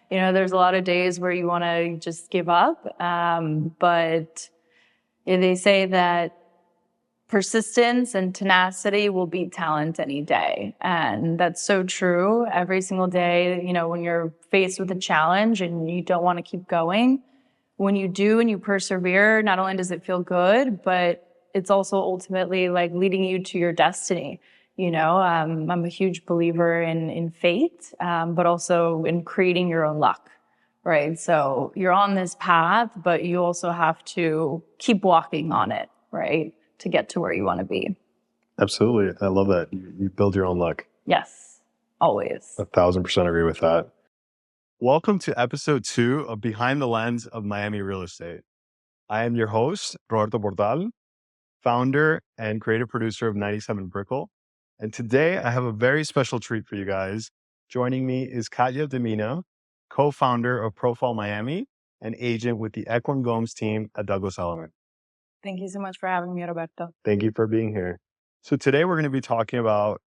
There's a lot of days where you want to just give up. But they say that persistence and tenacity will beat talent any day. And that's so true. Every single day, when you're faced with a challenge and you don't want to keep going, when you do and you persevere, not only does it feel good, but it's also ultimately like leading you to your destiny. I'm a huge believer in fate, but also in creating your own luck, right? So you're on this path, but you also have to keep walking on it, right? To get to where you want to be. Absolutely. I love that. You build your own luck. Yes, always. 1,000% agree with that. Welcome to episode 2 of Behind the Lens of Miami Real Estate. I am your host, Roberto Portal, founder and creative producer of 97 Brickell. And today I have a very special treat for you guys. Joining me is Katya Demina, co-founder of Profile Miami and agent with the Eklund Gomes team at Douglas Elliman. Thank you so much for having me, Roberto. Thank you for being here. So today we're going to be talking about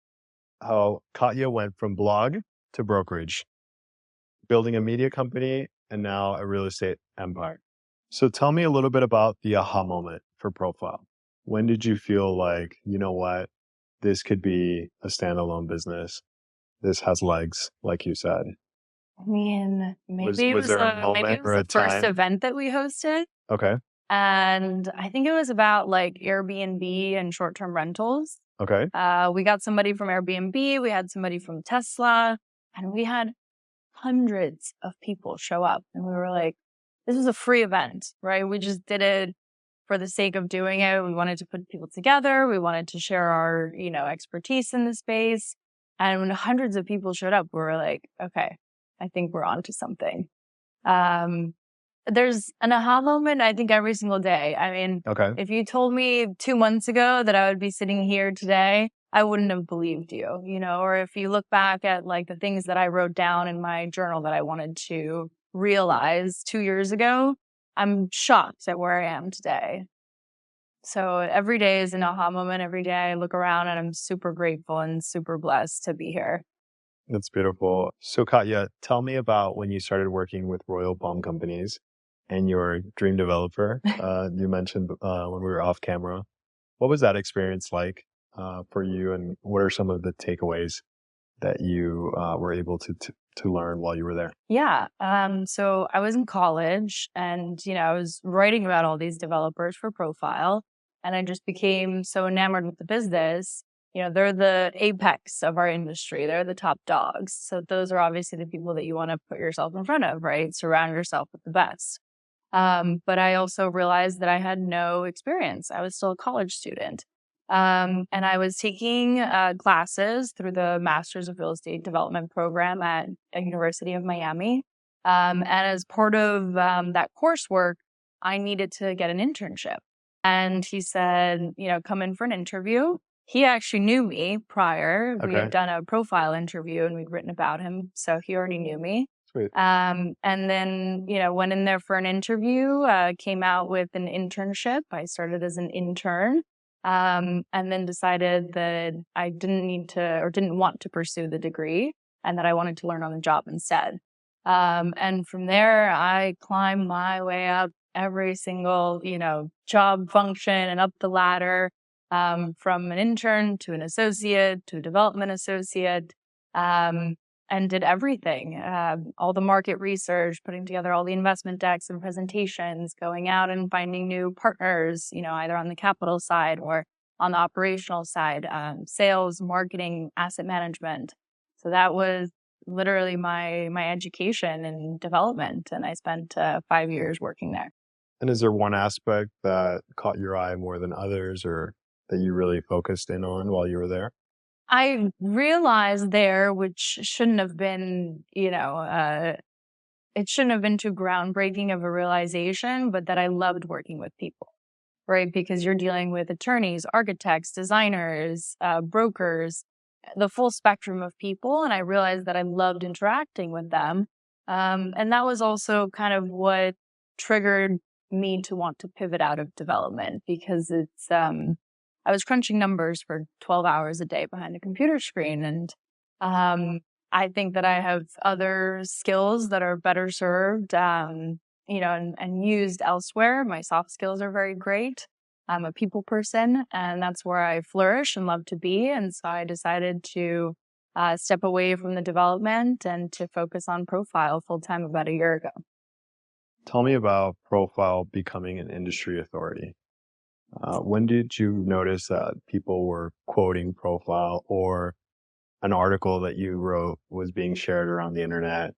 how Katya went from blog to brokerage, building a media company, and now a real estate empire. So tell me a little bit about the aha moment for Profile. When did you feel like, you know what, this could be a standalone business? This has legs, like you said. I mean, maybe Was there a moment or a first time? event that we hosted. Okay. And I think it was about like Airbnb and short-term rentals. Okay. We got somebody from Airbnb, we had somebody from Tesla, and we had hundreds of people show up. And we were like, this was a free event, right? We just did it for the sake of doing it. We wanted to put people together. We wanted to share our, expertise in the space. And when hundreds of people showed up, we were like, okay, I think we're onto something. There's an aha moment, I think, every single day. I mean, Okay. If you told me 2 months ago that I would be sitting here today, I wouldn't have believed you, or if you look back at like the things that I wrote down in my journal that I wanted to realize 2 years ago, I'm shocked at where I am today. So every day is an aha moment. Every day I look around and I'm super grateful and super blessed to be here. That's beautiful. So Katya, tell me about when you started working with Royal Palm Companies and your dream developer. You mentioned when we were off camera. What was that experience like for you, and what are some of the takeaways that you were able to learn while you were there? Yeah. So I was in college and, I was writing about all these developers for Profile, and I just became so enamored with the business. They're the apex of our industry. They're the top dogs. So those are obviously the people that you want to put yourself in front of, right? Surround yourself with the best. But I also realized that I had no experience. I was still a college student. And I was taking classes through the Masters of Real Estate Development program at a University of Miami. And as part of that coursework, I needed to get an internship. And he said, come in for an interview. He actually knew me prior. Okay. We had done a profile interview and we'd written about him. So he already knew me. Sweet. And then, went in there for an interview, came out with an internship. I started as an intern, and then decided that I didn't want to pursue the degree and that I wanted to learn on the job instead. And from there, I climbed my way up every single, job function and up the ladder, from an intern to an associate to a development associate. And did everything, all the market research, putting together all the investment decks and presentations, going out and finding new partners, either on the capital side or on the operational side, sales, marketing, asset management. So that was literally my education and development. And I spent 5 years working there. And is there one aspect that caught your eye more than others, or that you really focused in on while you were there? I realized there, which shouldn't have been, it shouldn't have been too groundbreaking of a realization, but that I loved working with people, right? Because you're dealing with attorneys, architects, designers, brokers, the full spectrum of people. And I realized that I loved interacting with them. And that was also kind of what triggered me to want to pivot out of development, because it's, I was crunching numbers for 12 hours a day behind a computer screen. And I think that I have other skills that are better served, and used elsewhere. My soft skills are very great. I'm a people person, and that's where I flourish and love to be. And so I decided to step away from the development and to focus on profile full time about a year ago. Tell me about profile becoming an industry authority. When did you notice that people were quoting profile, or an article that you wrote was being shared around the internet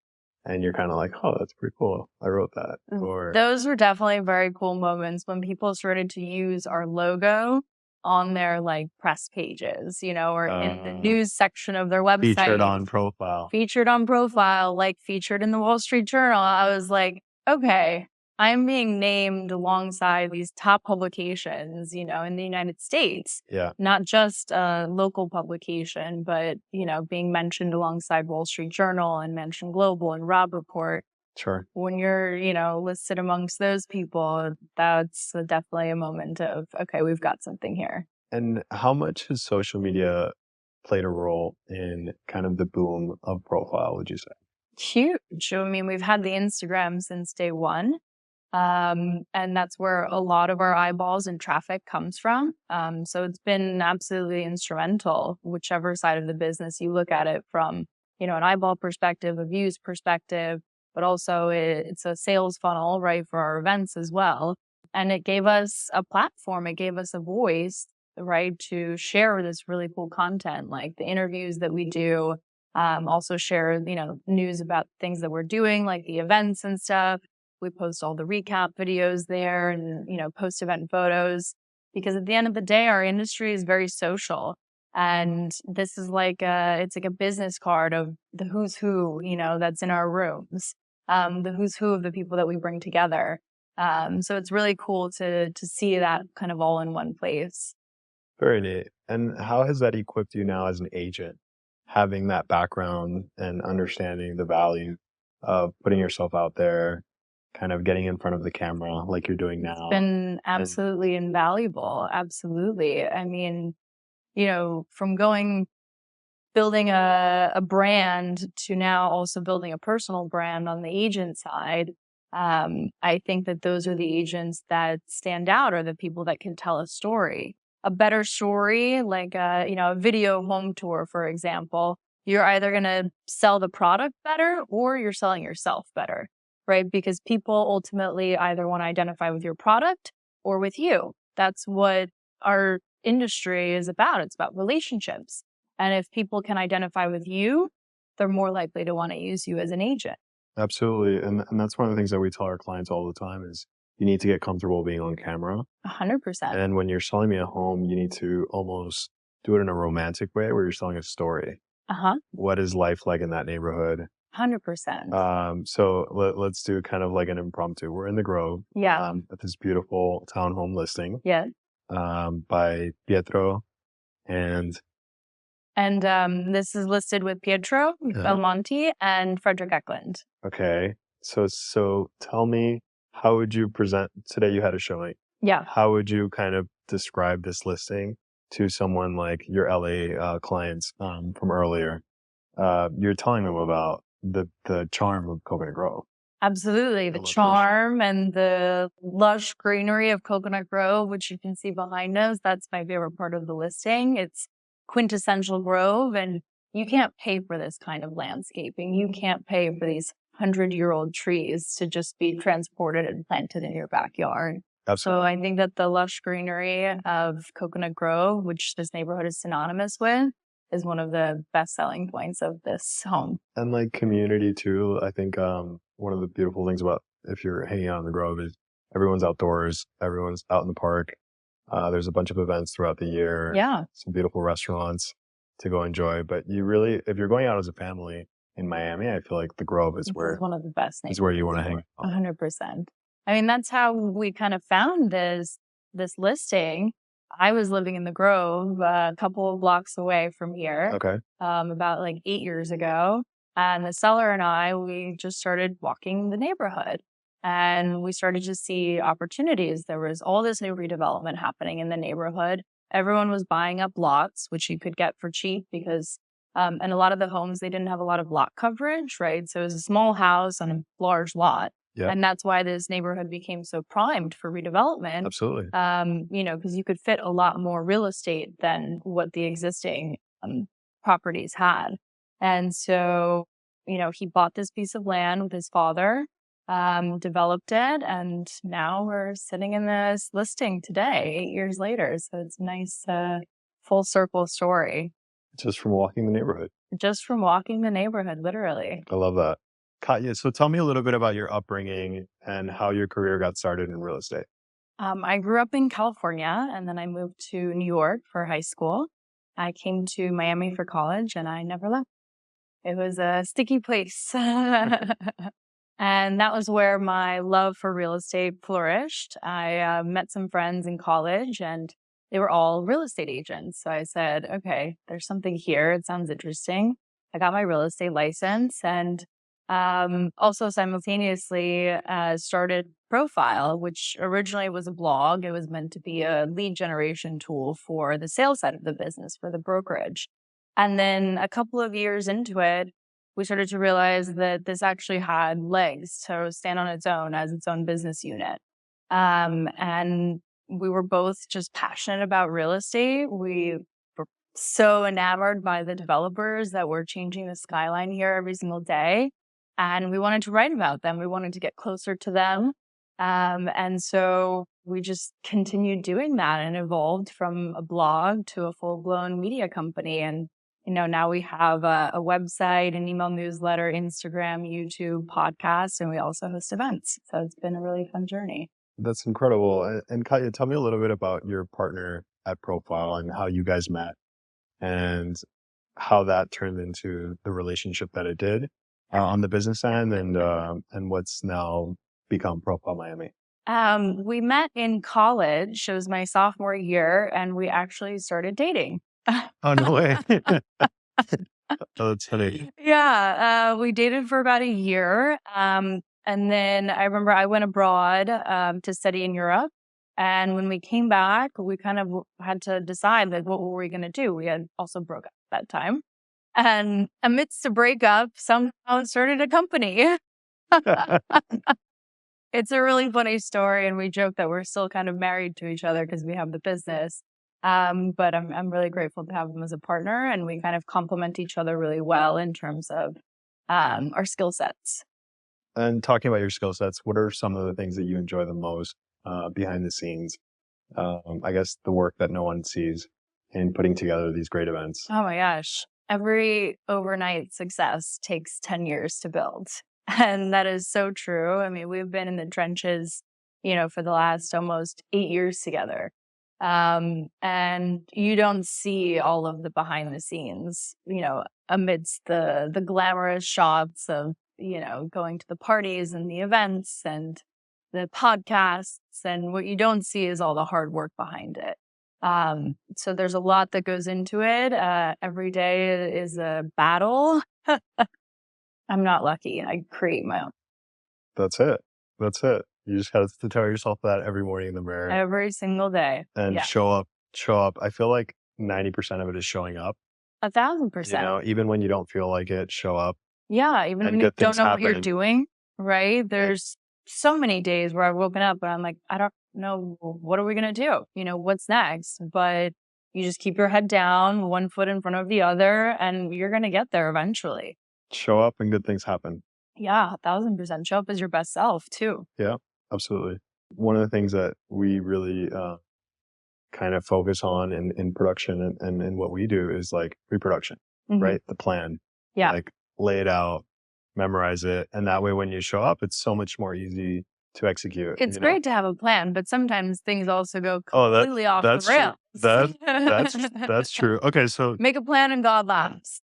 and you're kind of like, oh, that's pretty cool, I wrote that? Or Those were definitely very cool moments when people started to use our logo on their like press pages, or in the news section of their website. featured on profile. Featured on profile, like featured in the Wall Street Journal. I was like, okay, I'm being named alongside these top publications, in the United States. Yeah. Not just a local publication, but, being mentioned alongside Wall Street Journal and Mention Global and Rob Report. Sure. When you're, listed amongst those people, that's definitely a moment of, okay, we've got something here. And how much has social media played a role in kind of the boom of profile, would you say? Huge. I mean, we've had the Instagram since day one. And that's where a lot of our eyeballs and traffic comes from. So it's been absolutely instrumental, whichever side of the business you look at it from, an eyeball perspective, a views perspective, but also it's a sales funnel, right, for our events as well. And it gave us a platform. It gave us a voice, right, to share this really cool content, like the interviews that we do. Also share, news about things that we're doing, like the events and stuff. We post all the recap videos there and, post-event photos, because at the end of the day, our industry is very social. And this is it's like a business card of the who's who, that's in our rooms, the who's who of the people that we bring together. So it's really cool to see that kind of all in one place. Very neat. And how has that equipped you now as an agent, having that background and understanding the value of putting yourself out there, kind of getting in front of the camera like you're doing now? It's been absolutely invaluable. Absolutely. I mean, from building a brand to now also building a personal brand on the agent side, I think that those are the agents that stand out, or the people that can tell a story. A better story, like a video home tour, for example, you're either going to sell the product better or you're selling yourself better, right? Because people ultimately either want to identify with your product or with you. That's what our industry is about. It's about relationships. And if people can identify with you, they're more likely to want to use you as an agent. Absolutely. And that's one of the things that we tell our clients all the time is you need to get comfortable being on camera. 100%. And when you're selling me a home, you need to almost do it in a romantic way where you're selling a story. What is life like in that neighborhood? 100%. So let's do kind of like an impromptu. We're in the Grove. Yeah. At this beautiful townhome listing. Yeah. By Pietro and this is listed with Pietro Belmonte and Frederick Eklund. Okay. So tell me, how would you present today? You had a showing. Yeah. How would you kind of describe this listing to someone like your LA clients from earlier? You're telling them about the charm of Coconut Grove. Absolutely. The charm and the lush greenery of Coconut Grove, which you can see behind us. That's my favorite part of the listing. It's quintessential Grove, and you can't pay for this kind of landscaping. You can't pay for these 100-year-old trees to just be transported and planted in your backyard. Absolutely. So I think that the lush greenery of Coconut Grove, which this neighborhood is synonymous with, is one of the best selling points of this home. And like community too. I think one of the beautiful things about if you're hanging out in the Grove is everyone's outdoors, everyone's out in the park. There's a bunch of events throughout the year. Yeah. Some beautiful restaurants to go enjoy. But you really, if you're going out as a family in Miami, I feel like the Grove is where one of the best is where you want to hang out. 100%. I mean, that's how we kind of found this listing. I was living in the Grove, a couple of blocks away from here. Okay. About like 8 years ago. And the seller and I, we just started walking the neighborhood. And we started to see opportunities. There was all this new redevelopment happening in the neighborhood. Everyone was buying up lots, which you could get for cheap because And a lot of the homes, they didn't have a lot of lot coverage, right? So it was a small house on a large lot. Yeah. And that's why this neighborhood became so primed for redevelopment. Absolutely. Because you could fit a lot more real estate than what the existing properties had. And so, he bought this piece of land with his father, developed it, and now we're sitting in this listing today, 8 years later. So it's a nice full circle story. Just from walking the neighborhood. Just from walking the neighborhood, literally. I love that. Katya, so tell me a little bit about your upbringing and how your career got started in real estate. I grew up in California, and then I moved to New York for high school. I came to Miami for college, and I never left. It was a sticky place. And that was where my love for real estate flourished. I met some friends in college, and they were all real estate agents. So I said, okay, there's something here. It sounds interesting. I got my real estate license, and also simultaneously started Profile, which originally was a blog. It was meant to be a lead generation tool for the sales side of the business, for the brokerage. And then a couple of years into it, we started to realize that this actually had legs to stand on its own as its own business unit. And we were both just passionate about real estate. We were so enamored by the developers that were changing the skyline here every single day. And we wanted to write about them. We wanted to get closer to them. And so we just continued doing that and evolved from a blog to a full-blown media company. And now we have a website, an email newsletter, Instagram, YouTube, podcast, and we also host events. So it's been a really fun journey. That's incredible. And Katya, tell me a little bit about your partner at Profile and how you guys met and how that turned into the relationship that it did on the business end and what's now become Profile Miami. We met in college. It was my sophomore year, and we actually started dating. Oh, no way. Oh, that's funny. Yeah, we dated for about a year. And then I remember I went abroad to study in Europe. And when we came back, we kind of had to decide, like, what were we going to do? We had also broke up at that time. And amidst the breakup, somehow started a company. It's a really funny story, and we joke that we're still kind of married to each other because we have the business. But I'm really grateful to have him as a partner, and we kind of complement each other really well in terms of our skill sets. And talking about your skill sets, what are some of the things that you enjoy the most behind the scenes? I guess the work that no one sees in putting together these great events. Oh my gosh. Every overnight success takes 10 years to build. And that is so true. I mean, we've been in the trenches, for the last almost 8 years together. And you don't see all of the behind the scenes, amidst the glamorous shots of, going to the parties and the events and the podcasts. And what you don't see is all the hard work behind it. So there's a lot that goes into it. Every day is a battle. I'm not lucky. I create my own. That's it. You just have to tell yourself that every morning in the mirror. Every single day. And show up. I feel like 90% of it is showing up. 1,000%. Even when you don't feel like it, show up. Yeah, even when you don't know what you're doing, right? There's so many days where I've woken up and I'm like, I don't know, what are we going to do? What's next? But you just keep your head down, one foot in front of the other, and you're going to get there eventually. Show up and good things happen. Yeah, 1,000%. Show up as your best self too. Yeah, absolutely. One of the things that we really kind of focus on in production and what we do is like reproduction, right? The plan. Yeah. Like lay it out, memorize it. And that way when you show up, it's so much more easy to execute. It's great to have a plan, but sometimes things also go completely off the rails. That's true. Okay, so make a plan and God laughs.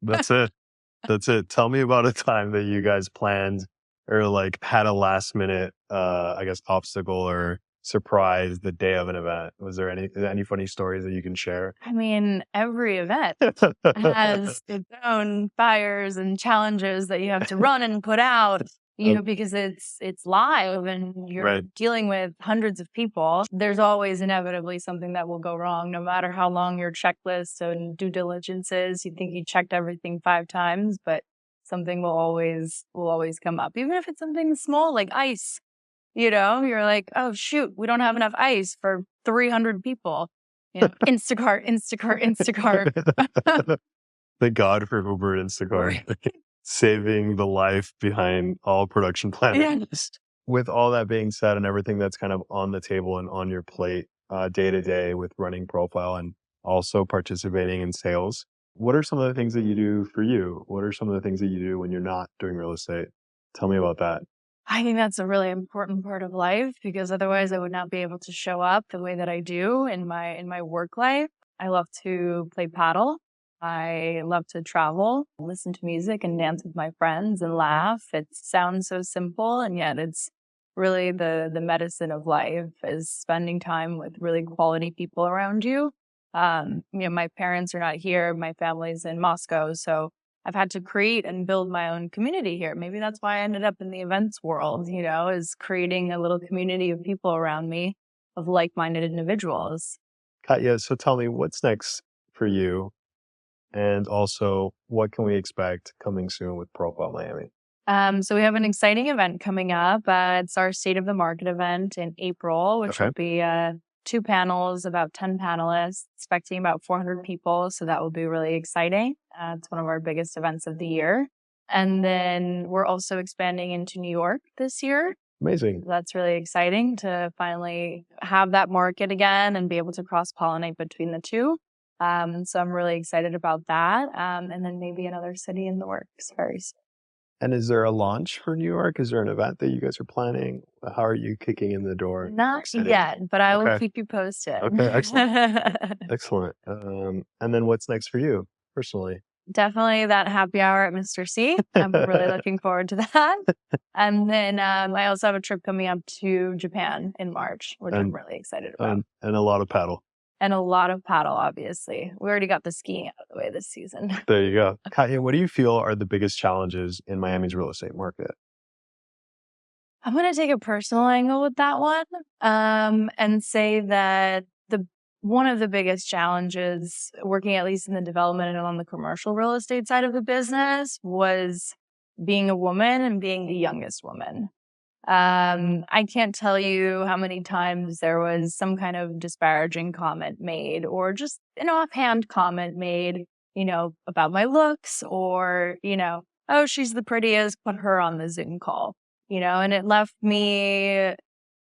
That's it. Tell me about a time that you guys planned or like had a last minute, obstacle or surprise the day of an event. Was there any funny stories that you can share? I mean, every event has its own fires and challenges that you have to run and put out. because it's live and you're Right. dealing with hundreds of people. There's always inevitably something that will go wrong, no matter how long your checklist and due diligence is. You think you checked everything 5 times, but something will always come up, even if it's something small like ice. You're like, oh shoot, we don't have enough ice for 300 people. Instacart, Instacart, Instacart. Thank God for Uber and Instacart. Right. Saving the life behind all production planning. Yes. With all that being said and everything that's kind of on the table and on your plate day to day with running Profile and also participating in sales, what are some of the things that you do for you? What are some of the things that you do when you're not doing real estate? Tell me about that. I think that's a really important part of life because otherwise I would not be able to show up the way that I do in my work life. I love to play paddle. I love to travel, listen to music and dance with my friends and laugh. It sounds so simple and yet it's really the medicine of life is spending time with really quality people around you. My parents are not here. My family's in Moscow. So I've had to create and build my own community here. Maybe that's why I ended up in the events world, is creating a little community of people around me, of like-minded individuals. Katya, so tell me what's next for you and also what can we expect coming soon with Profile Miami? So we have an exciting event coming up. It's our State of the Market event in April, which will be 2 panels, about 10 panelists, expecting about 400 people. So that will be really exciting. It's one of our biggest events of the year. And then we're also expanding into New York this year. Amazing. That's really exciting to finally have that market again and be able to cross-pollinate between the two. So I'm really excited about that. And then maybe another city in the works very soon. And is there a launch for New York? Is there an event that you guys are planning? How are you kicking in the door? Not yet, but I will keep you posted. Okay, excellent. Excellent. And then what's next for you personally? Definitely that happy hour at Mr. C. I'm really looking forward to that. And then I also have a trip coming up to Japan in March, which I'm really excited about. And a lot of paddle. And a lot of paddle, obviously. We already got the skiing out of the way this season. There you go. Katya, what do you feel are the biggest challenges in Miami's real estate market? I'm going to take a personal angle with that one and say that one of the biggest challenges working at least in the development and on the commercial real estate side of the business was being a woman and being the youngest woman. I can't tell you how many times there was some kind of disparaging comment made or just an offhand comment made, about my looks or, oh, she's the prettiest, put her on the Zoom call, and it left me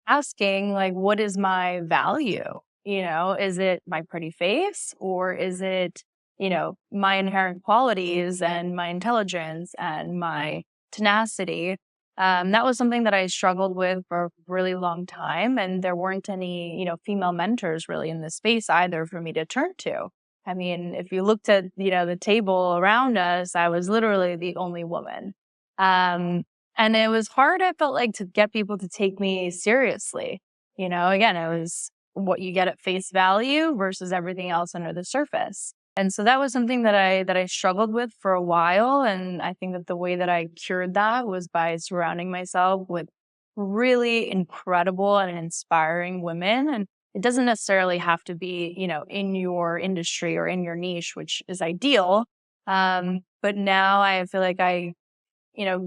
asking, like, what is my value? Is it my pretty face or is it, my inherent qualities and my intelligence and my tenacity? That was something that I struggled with for a really long time. And there weren't any, female mentors really in the space either for me to turn to. I mean, if you looked at, the table around us, I was literally the only woman. And it was hard, I felt like, to get people to take me seriously. Again, it was what you get at face value versus everything else under the surface. And so that was something that I struggled with for a while. And I think that the way that I cured that was by surrounding myself with really incredible and inspiring women. And it doesn't necessarily have to be, in your industry or in your niche, which is ideal. But now I feel like I,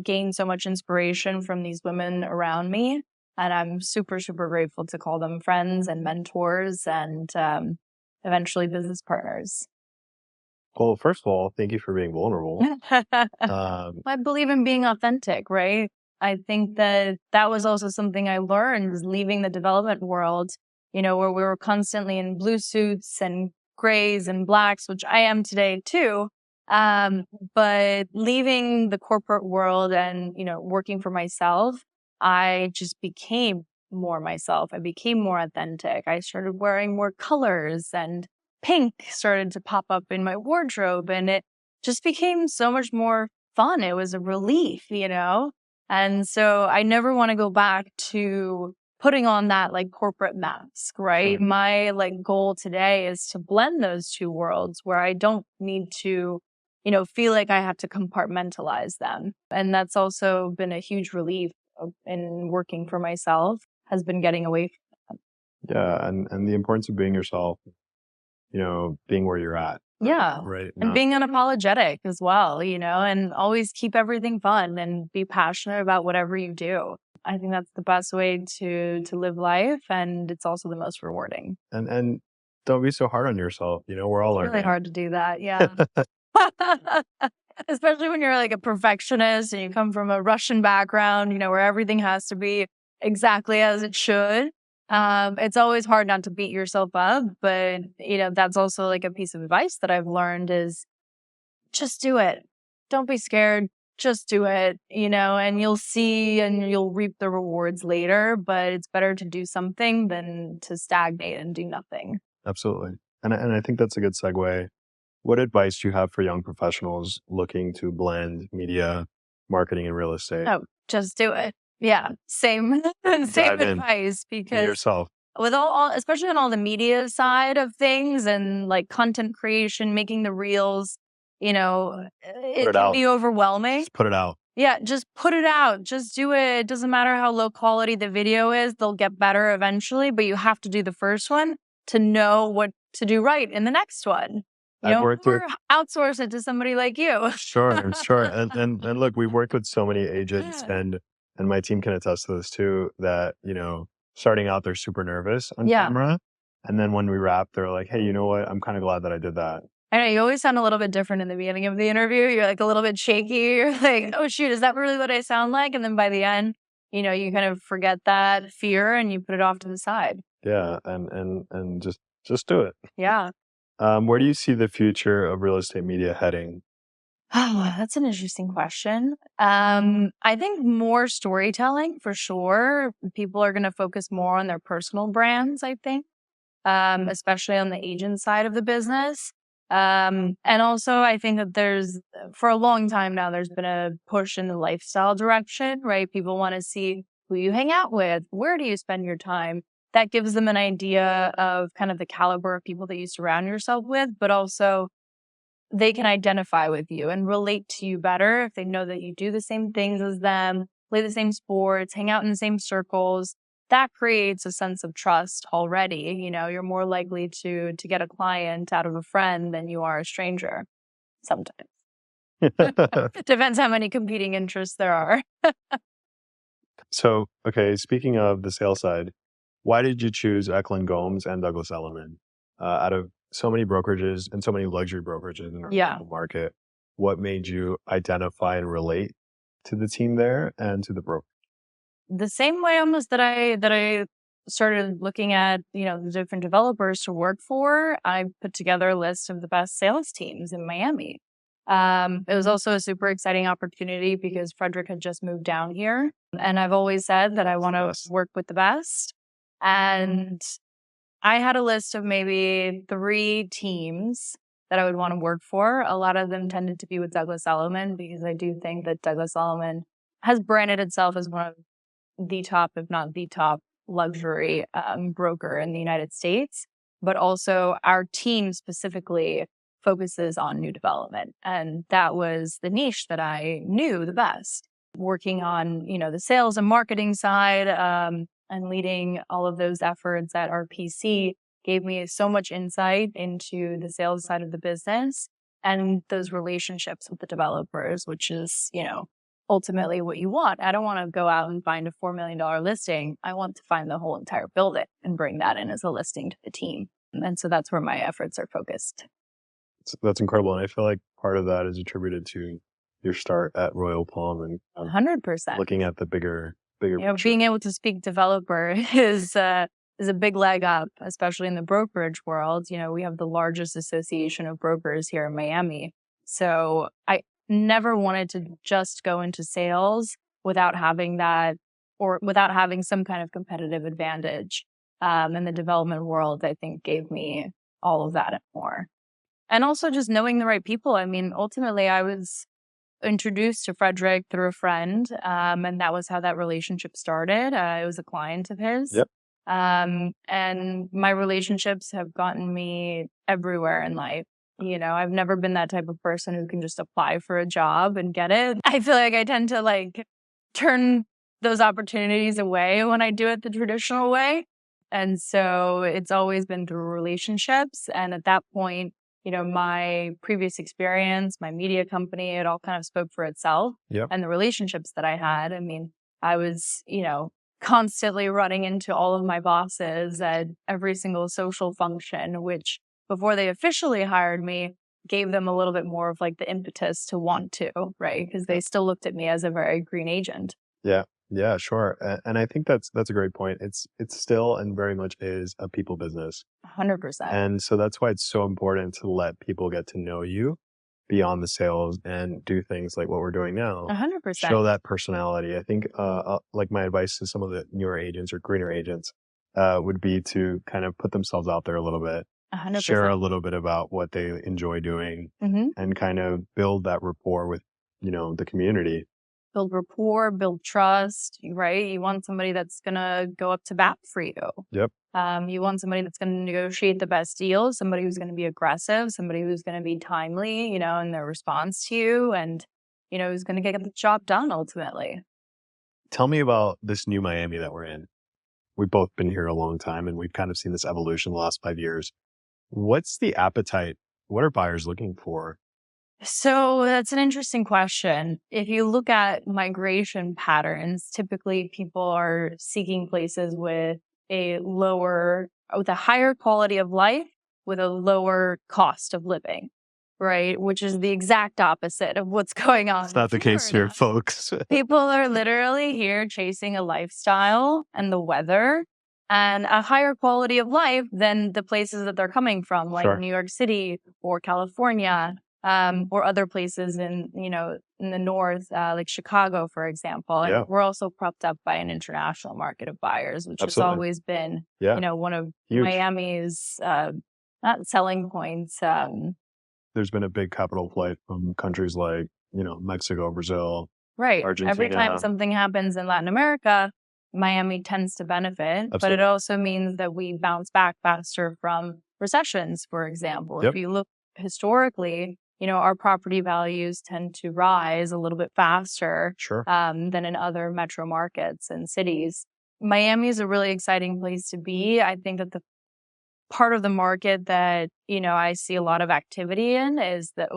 gain so much inspiration from these women around me. And I'm super, super grateful to call them friends and mentors and eventually business partners. Well, first of all, thank you for being vulnerable. I believe in being authentic, right? I think that was also something I learned was leaving the development world, where we were constantly in blue suits and grays and blacks, which I am today too. But leaving the corporate world and, working for myself, I just became more myself. I became more authentic. I started wearing more colors and pink started to pop up in my wardrobe and it just became so much more fun. It was a relief, And so I never want to go back to putting on that like corporate mask, right? Sure. My goal today is to blend those two worlds where I don't need to, feel like I have to compartmentalize them. And that's also been a huge relief in working for myself, has been getting away from them. Yeah. And the importance of being yourself, being where you're at. Yeah. Right. And being unapologetic as well, and always keep everything fun and be passionate about whatever you do. I think that's the best way to live life. And it's also the most rewarding. And don't be so hard on yourself. We're all learning. It's really hard to do that. Yeah. Especially when you're like a perfectionist and you come from a Russian background, where everything has to be exactly as it should. It's always hard not to beat yourself up, but that's also like a piece of advice that I've learned is just do it. Don't be scared. Just do it, and you'll see and you'll reap the rewards later, but it's better to do something than to stagnate and do nothing. Absolutely. And I think that's a good segue. What advice do you have for young professionals looking to blend media, marketing, and real estate? Oh, just do it. Yeah, same advice, because yourself. With all, especially on all the media side of things and like content creation, making the reels, it can be overwhelming. Just put it out. Yeah, just put it out. Just do it. It doesn't matter how low quality the video is. They'll get better eventually, but you have to do the first one to know what to do right in the next one. Or outsource it to somebody like you. Sure. And look, we've worked with so many agents and my team can attest to this too, that, starting out, they're super nervous on camera. And then when we wrap, they're like, hey, you know what? I'm kind of glad that I did that. I know, you always sound a little bit different in the beginning of the interview. You're like a little bit shaky. You're like, oh shoot, is that really what I sound like? And then by the end, you kind of forget that fear and you put it off to the side. Yeah. And just do it. Yeah. Where do you see the future of real estate media heading? Oh, that's an interesting question. I think more storytelling for sure. People are going to focus more on their personal brands, I think, especially on the agent side of the business. And also I think that for a long time now, there's been a push in the lifestyle direction, right? People want to see who you hang out with. Where do you spend your time? That gives them an idea of kind of the caliber of people that you surround yourself with, but also they can identify with you and relate to you better if they know that you do the same things as them, play the same sports, hang out in the same circles. That creates a sense of trust already. You're more likely to get a client out of a friend than you are a stranger sometimes. It depends how many competing interests there are. So, okay, speaking of the sales side, why did you choose Eklund, Gomes, and Douglas Elliman out of so many brokerages and so many luxury brokerages in our market? What made you identify and relate to the team there and to the broker? The same way almost that I started looking at, the different developers to work for, I put together a list of the best sales teams in Miami. It was also a super exciting opportunity because Frederick had just moved down here. And I've always said that I want to work with the best. And I had a list of maybe 3 teams that I would want to work for. A lot of them tended to be with Douglas Elliman because I do think that Douglas Elliman has branded itself as one of the top, if not the top, luxury broker in the United States. But also our team specifically focuses on new development. And that was the niche that I knew the best. Working on, the sales and marketing side and leading all of those efforts at RPC gave me so much insight into the sales side of the business and those relationships with the developers, which is, ultimately what you want. I don't want to go out and find a $4 million listing. I want to find the whole entire building and bring that in as a listing to the team. And so that's where my efforts are focused. That's incredible. And I feel like part of that is attributed to your start at Royal Palm and 100% looking at the bigger being able to speak developer is a big leg up, especially in the brokerage world. We have the largest association of brokers here in Miami. So I never wanted to just go into sales without having that or without having some kind of competitive advantage. And the development world, I think, gave me all of that and more. And also just knowing the right people. I mean, ultimately, I was introduced to Frederick through a friend, and that was how that relationship started. It was a client of his. Yep. And my relationships have gotten me everywhere in life. I've never been that type of person who can just apply for a job and get it. I feel like I tend to like turn those opportunities away when I do it the traditional way. And so it's always been through relationships. And at that point, my previous experience, my media company, it all kind of spoke for itself. Yep. And the relationships that I had, I mean, I was, constantly running into all of my bosses at every single social function, which before they officially hired me, gave them a little bit more of like the impetus to want to, right? Because they still looked at me as a very green agent. Yeah, sure. And I think that's a great point. It's still and very much is a people business. 100%. And so that's why it's so important to let people get to know you beyond the sales and do things like what we're doing now. 100%. Show that personality. I think like my advice to some of the newer agents or greener agents would be to kind of put themselves out there a little bit, 100%. share a little bit about what they enjoy doing, and kind of build that rapport with, the community. Build rapport, build trust, right? You want somebody that's going to go up to bat for you. Yep. You want somebody that's going to negotiate the best deals, somebody who's going to be aggressive, somebody who's going to be timely, in their response to you, and, who's going to get the job done ultimately. Tell me about this new Miami that we're in. We've both been here a long time and we've kind of seen this evolution the last 5 years. What's the appetite? What are buyers looking for? So that's an interesting question. If you look at migration patterns, typically people are seeking places with a higher quality of life with a lower cost of living, right? Which is the exact opposite of what's going on. It's not the case here, folks. People are literally here chasing a lifestyle and the weather and a higher quality of life than the places that they're coming from, like Sure. New York City or California. Or other places in the north, like Chicago, for example. And we're also propped up by an international market of buyers, which has always been, one of Miami's not selling points. There's been a big capital flight from countries like, Mexico, Brazil, right. Argentina. Every time something happens in Latin America, Miami tends to benefit. Absolutely. But it also means that we bounce back faster from recessions, for example. Yep. If you look historically, our property values tend to rise a little bit faster than in other metro markets and cities. Miami is a really exciting place to be. I think that the part of the market that, I see a lot of activity in is the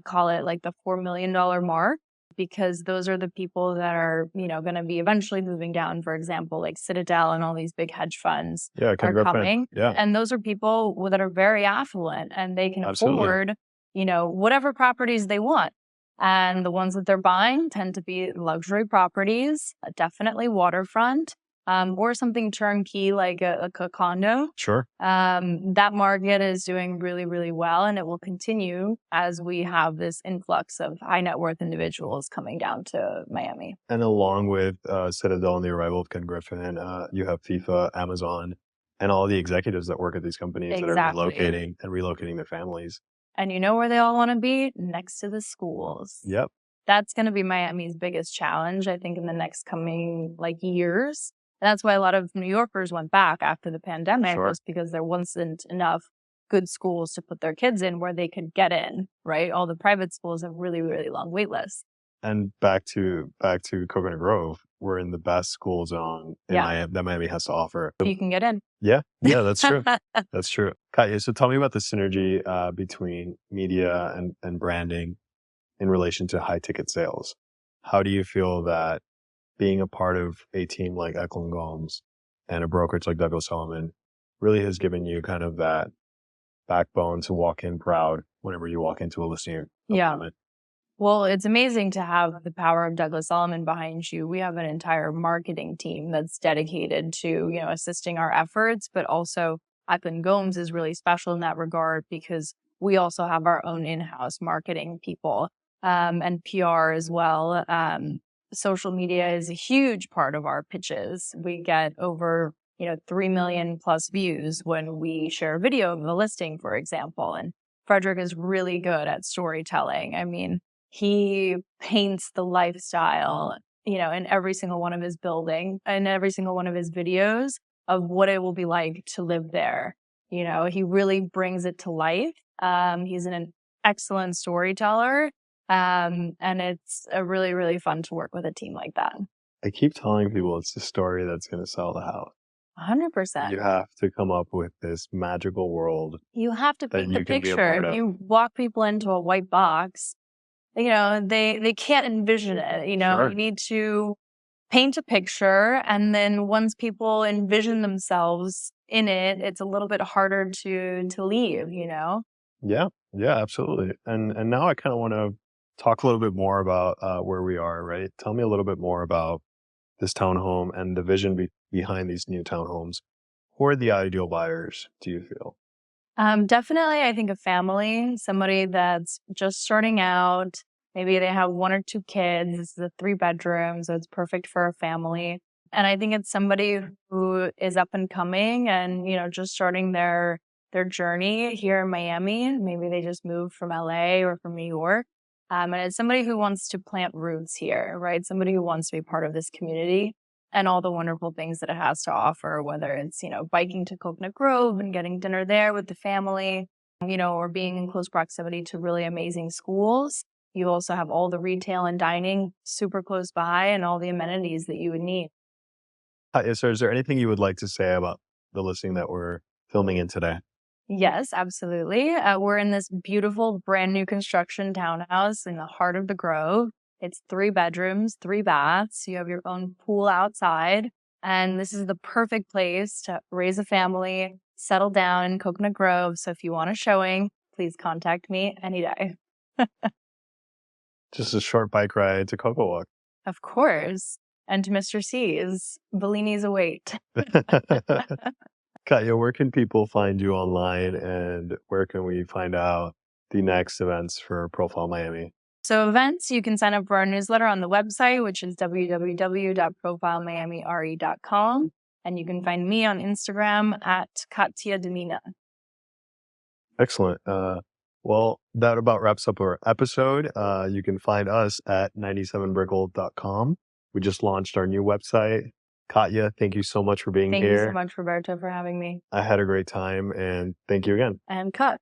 call it like the $4 million mark, because those are the people that are, going to be eventually moving down, for example, like Citadel and all these big hedge funds are coming. Yeah. And those are people that are very affluent and they can afford, whatever properties they want. And the ones that they're buying tend to be luxury properties, definitely waterfront, or something turnkey like a condo. Sure. That market is doing really, really well, and it will continue as we have this influx of high net worth individuals coming down to Miami. And along with Citadel and the arrival of Ken Griffin, you have FIFA, Amazon, and all the executives that work at these companies that are relocating their families. And you know where they all want to be? Next to the schools. Yep. That's going to be Miami's biggest challenge, I think, in the next coming years. And that's why a lot of New Yorkers went back after the pandemic, was because there wasn't enough good schools to put their kids in where they could get in, right? All the private schools have really, really long wait lists. And back to Coconut Grove, we're in the best school zone that Miami has to offer. You can get in. Yeah, that's true. That's true. Katya, so tell me about the synergy between media and branding in relation to high ticket sales. How do you feel that being a part of a team like Eklund Gomes and a brokerage like Douglas Elliman really has given you kind of that backbone to walk in proud whenever you walk into a listing appointment? Well, it's amazing to have the power of Douglas Elliman behind you. We have an entire marketing team that's dedicated to, assisting our efforts, but also Eklund Gomes is really special in that regard because we also have our own in-house marketing people and PR as well. Social media is a huge part of our pitches. We get over, 3 million plus views when we share a video of the listing, for example. And Frederick is really good at storytelling. I mean, he paints the lifestyle, in every single one of his building and every single one of his videos of what it will be like to live there. He really brings it to life. He's an excellent storyteller. And it's really, really fun to work with a team like that. I keep telling people it's the story that's going to sell the house. 100%. You have to come up with this magical world. You have to that paint the you can be a picture. part If of. you walk people into a white box, they can't envision it. Sure. You need to paint a picture, and then once people envision themselves in it, it's a little bit harder to leave. Yeah, absolutely. And now I kind of want to talk a little bit more about where we are, right? Tell me a little bit more about this townhome and the vision behind these new townhomes. Who are the ideal buyers, do you feel? Definitely, I think a family, somebody that's just starting out. Maybe they have 1 or 2 kids. This is a 3-bedroom, so it's perfect for a family. And I think it's somebody who is up and coming and, just starting their journey here in Miami. Maybe they just moved from LA or from New York. And it's somebody who wants to plant roots here, right? Somebody who wants to be part of this community and all the wonderful things that it has to offer, whether it's, biking to Coconut Grove and getting dinner there with the family, or being in close proximity to really amazing schools. You also have all the retail and dining super close by and all the amenities that you would need. So is there anything you would like to say about the listing that we're filming in today? Yes, absolutely. We're in this beautiful brand new construction townhouse in the heart of the Grove. It's 3 bedrooms, 3 baths. You have your own pool outside. And this is the perfect place to raise a family, settle down in Coconut Grove. So if you want a showing, please contact me any day. Just a short bike ride to Coco Walk. Of course. And to Mr. C's, Bellini's await. Katya, where can people find you online and where can we find out the next events for Profile Miami? So events, you can sign up for our newsletter on the website, which is www.profilemiamire.com. And you can find me on Instagram at Katya Demina. Excellent. Well, that about wraps up our episode. You can find us at 97brickell.com. We just launched our new website. Katya, thank you so much for being here. Thank you so much, Roberto, for having me. I had a great time and thank you again. And cut.